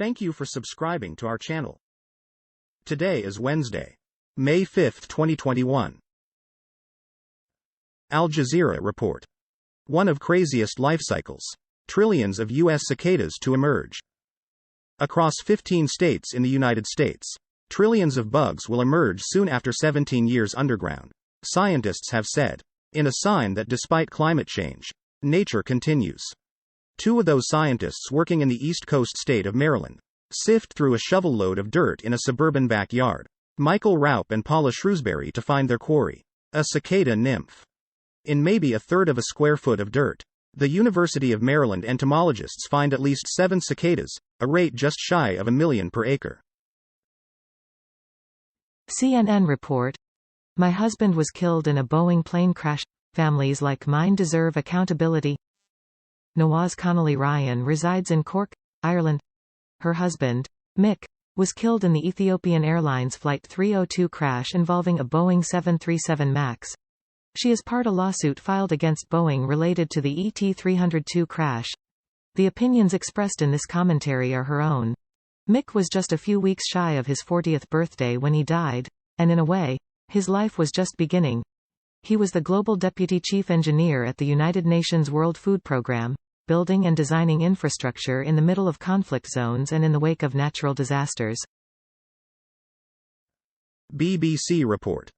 Thank you for subscribing to our channel. Today is Wednesday, May 5, 2021. Al Jazeera report. One of craziest life cycles. Trillions of U.S. cicadas to emerge. Across 15 states in the United States, trillions of bugs will emerge soon after 17 years underground, scientists have said, in a sign that despite climate change, nature continues. Two of those scientists working in the East Coast state of Maryland sift through a shovel load of dirt in a suburban backyard, Michael Raupp and Paula Shrewsbury, to find their quarry, a cicada nymph. In maybe a third of a square foot of dirt, the University of Maryland entomologists find at least 7 cicadas, a rate just shy of 1 million per acre. CNN report. My husband was killed in a Boeing plane crash. Families like mine deserve accountability. Nawaz Connolly Ryan resides in Cork, Ireland. Her husband, Mick, was killed in the Ethiopian Airlines Flight 302 crash involving a Boeing 737 MAX. She is part a lawsuit filed against Boeing related to the ET-302 crash. The opinions expressed in this commentary are her own. Mick was just a few weeks shy of his 40th birthday when he died, and in a way, his life was just beginning. He was the global deputy chief engineer at the United Nations World Food Programme, building and designing infrastructure in the middle of conflict zones and in the wake of natural disasters. BBC report.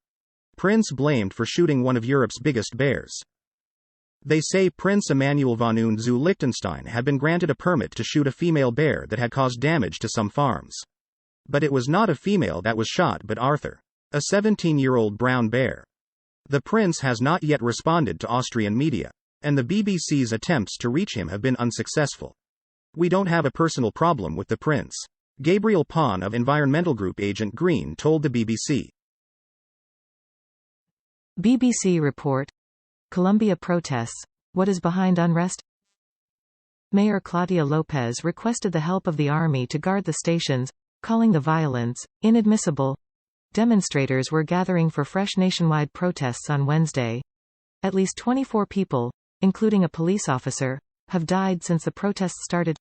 Prince blamed for shooting one of Europe's biggest bears. They say Prince Emmanuel von und zu Liechtenstein had been granted a permit to shoot a female bear that had caused damage to some farms. But it was not a female that was shot but Arthur, a 17-year-old brown bear. The prince has not yet responded to Austrian media, and the BBC's attempts to reach him have been unsuccessful. We don't have a personal problem with the prince, Gabriel Pon of environmental group Agent Green told the BBC. BBC report. Colombia protests. What is behind unrest? Mayor Claudia Lopez requested the help of the army to guard the stations, calling the violence inadmissible. Demonstrators were gathering for fresh nationwide protests on Wednesday. At least 24 people, including a police officer, have died since the protests started.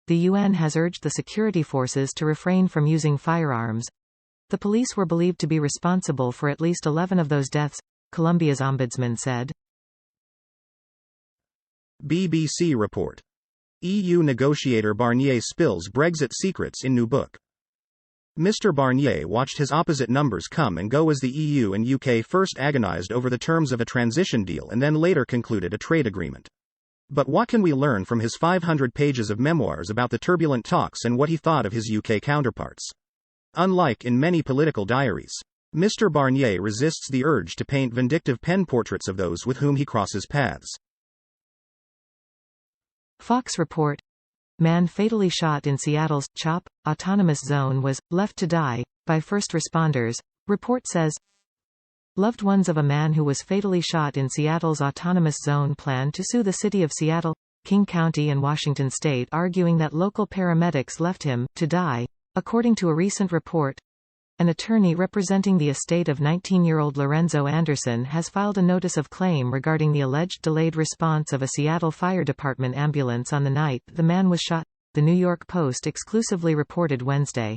The UN has urged the security forces to refrain from using firearms. The police were believed to be responsible for at least 11 of those deaths, Colombia's ombudsman said. BBC report. EU negotiator Barnier spills Brexit secrets in new book. Mr. Barnier watched his opposite numbers come and go as the EU and UK first agonized over the terms of a transition deal and then later concluded a trade agreement. But what can we learn from his 500 pages of memoirs about the turbulent talks and what he thought of his UK counterparts? Unlike in many political diaries, Mr. Barnier resists the urge to paint vindictive pen portraits of those with whom he crosses paths. Fox report. Man fatally shot in Seattle's CHOP autonomous zone was left to die by first responders, report says. Loved ones of a man who was fatally shot in Seattle's autonomous zone plan to sue the city of Seattle, King County and Washington state, arguing that local paramedics left him to die, according to a recent report. An attorney representing the estate of 19-year-old Lorenzo Anderson has filed a notice of claim regarding the alleged delayed response of a Seattle Fire Department ambulance on the night the man was shot, the New York Post exclusively reported Wednesday.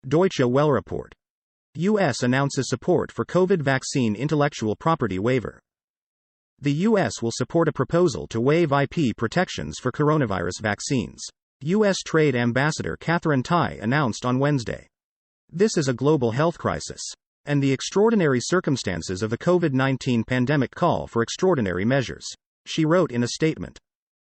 Deutsche Welle report. U.S. announces support for COVID vaccine intellectual property waiver. The U.S. will support a proposal to waive IP protections for coronavirus vaccines, U.S. Trade Ambassador Catherine Tai announced on Wednesday. This is a global health crisis, and the extraordinary circumstances of the COVID-19 pandemic call for extraordinary measures, she wrote in a statement.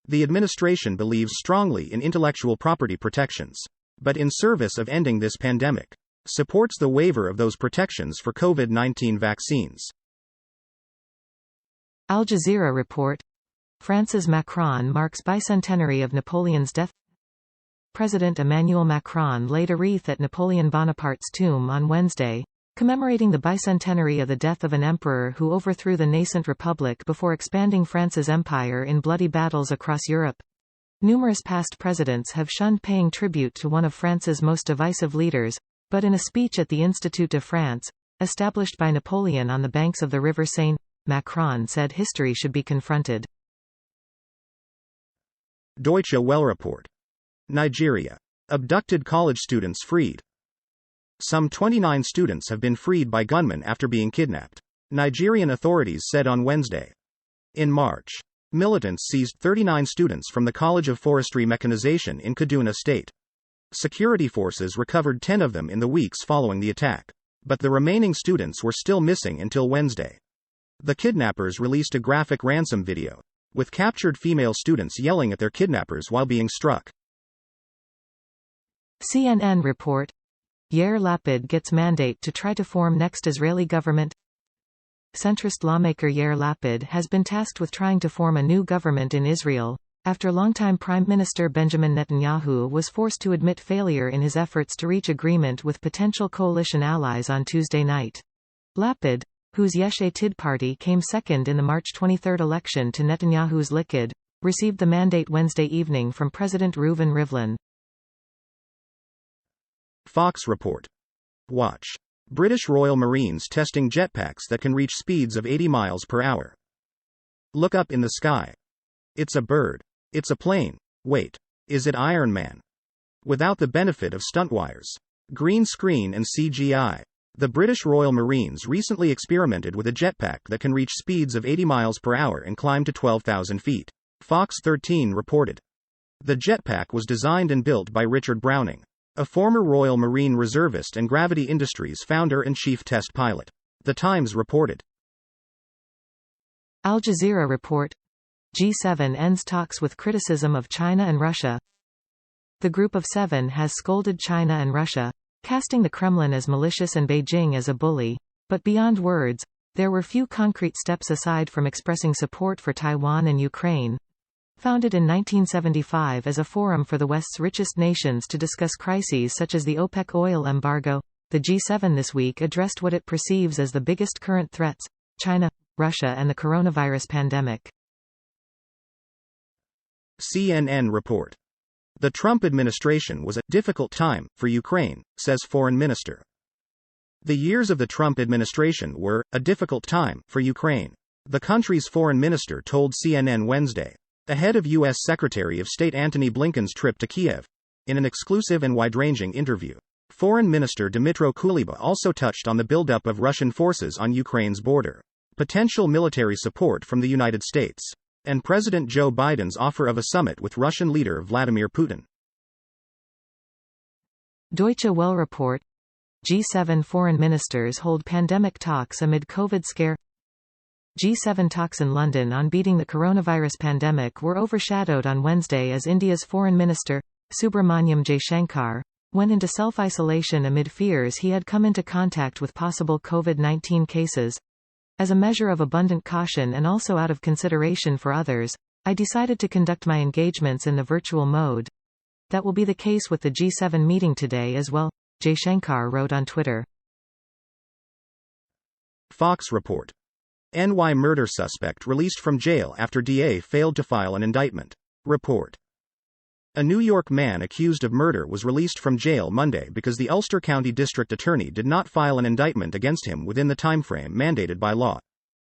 The administration believes strongly in intellectual property protections, but in service of ending this pandemic, supports the waiver of those protections for COVID-19 vaccines. Al Jazeera report. FrancisMacron marks bicentenary of Napoleon's death. President Emmanuel Macron laid a wreath at Napoleon Bonaparte's tomb on Wednesday, commemorating the bicentenary of the death of an emperor who overthrew the nascent republic before expanding France's empire in bloody battles across Europe. Numerous past presidents have shunned paying tribute to one of France's most divisive leaders, but in a speech at the Institut de France, established by Napoleon on the banks of the River Seine, Macron said history should be confronted. Deutsche Welle report. Nigeria. Abducted college students freed. Some 29 students have been freed by gunmen after being kidnapped, Nigerian authorities said on Wednesday. In March, militants seized 39 students from the College of Forestry Mechanization in Kaduna State. Security forces recovered 10 of them in the weeks following the attack, but the remaining students were still missing until Wednesday. The kidnappers released a graphic ransom video, with captured female students yelling at their kidnappers while being struck. CNN report. YearLabid gets mandate to try to form next Israeli government. Centrist lawmaker YearLabid has been tasked with trying to form a new government in Israel, after longtime Prime Minister Benjamin Netanyahu was forced to admit failure in his efforts to reach agreement with potential coalition allies on Tuesday night. Lapid, whose Yesh Atid party came second in the March 23 election to Netanyahu's Likud, received the mandate Wednesday evening from President Reuven Rivlin. Fox report. Watch. British Royal Marines testing jetpacks that can reach speeds of 80 miles per hour. Look up in the sky. It's a bird. It's a plane. Wait. Is it Iron Man? Without the benefit of stunt wires, green screen and CGI. The British Royal Marines recently experimented with a jetpack that can reach speeds of 80 miles per hour and climb to 12,000 feet. Fox 13 reported. The jetpack was designed and built by Richard Browning, a former Royal Marine reservist and Gravity Industries founder and chief test pilot. The Times reported. Al Jazeera report. G7 ends talks with criticism of China and Russia. The Group of Seven has scolded China and Russia, casting the Kremlin as malicious and Beijing as a bully, but beyond words, there were few concrete steps aside from expressing support for Taiwan and Ukraine. Founded in 1975 as a forum for the West's richest nations to discuss crises such as the OPEC oil embargo, the G7 this week addressed what it perceives as the biggest current threats: China, Russia and the coronavirus pandemic. CNN report. The Trump administration was a difficult time for Ukraine, says Foreign Minister. The years of the Trump administration were a difficult time for Ukraine, the country's foreign minister told CNN Wednesday, ahead of U.S. Secretary of State Antony Blinken's trip to Kiev. In an exclusive and wide-ranging interview, Foreign Minister Dmytro Kuleba also touched on the buildup of Russian forces on Ukraine's border, potential military support from the United States, and President Joe Biden's offer of a summit with Russian leader Vladimir Putin. Deutsche Welle report. G7 foreign ministers hold pandemic talks amid COVID scare. G7 talks in London on beating the coronavirus pandemic were overshadowed on Wednesday as India's Foreign Minister, Subramaniam Jaishankar, went into self-isolation amid fears he had come into contact with possible COVID-19 cases. As a measure of abundant caution and also out of consideration for others, I decided to conduct my engagements in the virtual mode. That will be the case with the G7 meeting today as well, Jaishankar wrote on Twitter. Fox report. NY murder suspect released from jail after DA failed to file an indictment. Report. A New York man accused of murder was released from jail Monday because the Ulster County District Attorney did not file an indictment against him within the timeframe mandated by law.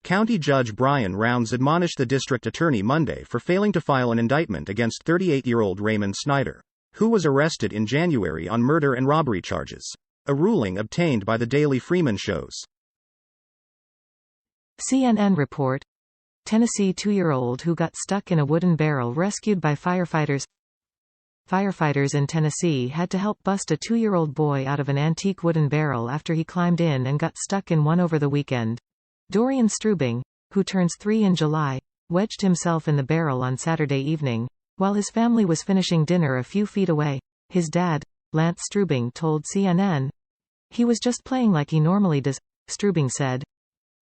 County Judge Brian Rounds admonished the District Attorney Monday for failing to file an indictment against 38-year-old Raymond Snyder, who was arrested in January on murder and robbery charges. A ruling obtained by the Daily Freeman shows. CNN report. Tennessee 2-year-old who got stuck in a wooden barrel rescued by firefighters. Firefighters in Tennessee had to help bust a 2-year-old boy out of an antique wooden barrel after he climbed in and got stuck in one over the weekend. Dorian Strubing, who turns 3 in July, wedged himself in the barrel on Saturday evening, while his family was finishing dinner a few feet away. His dad, Lance Strubing, told CNN. He was just playing like he normally does, Strubing said.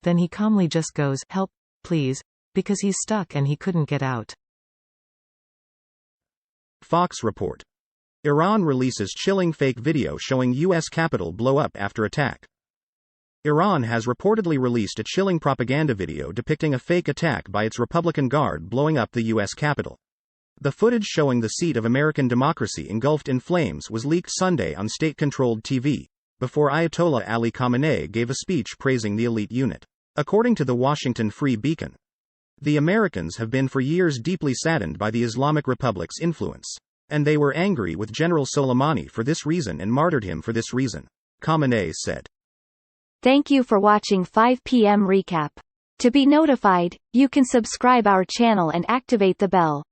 Then he calmly just goes, "Help, please," because he's stuck and he couldn't get out. Fox report. Iran releases chilling fake video showing U.S. Capitol blow up after attack. Iran has reportedly released a chilling propaganda video depicting a fake attack by its Republican Guard blowing up the U.S. Capitol. The footage showing the seat of American democracy engulfed in flames was leaked Sunday on state-controlled TV, before Ayatollah Ali Khamenei gave a speech praising the elite unit. According to the Washington Free Beacon, the Americans have been for years deeply saddened by the Islamic Republic's influence. And they were angry with General Soleimani for this reason and martyred him for this reason. Khamenei said. Thank you for watching 5 p.m. recap. To be notified, you can subscribe our channel and activate the bell.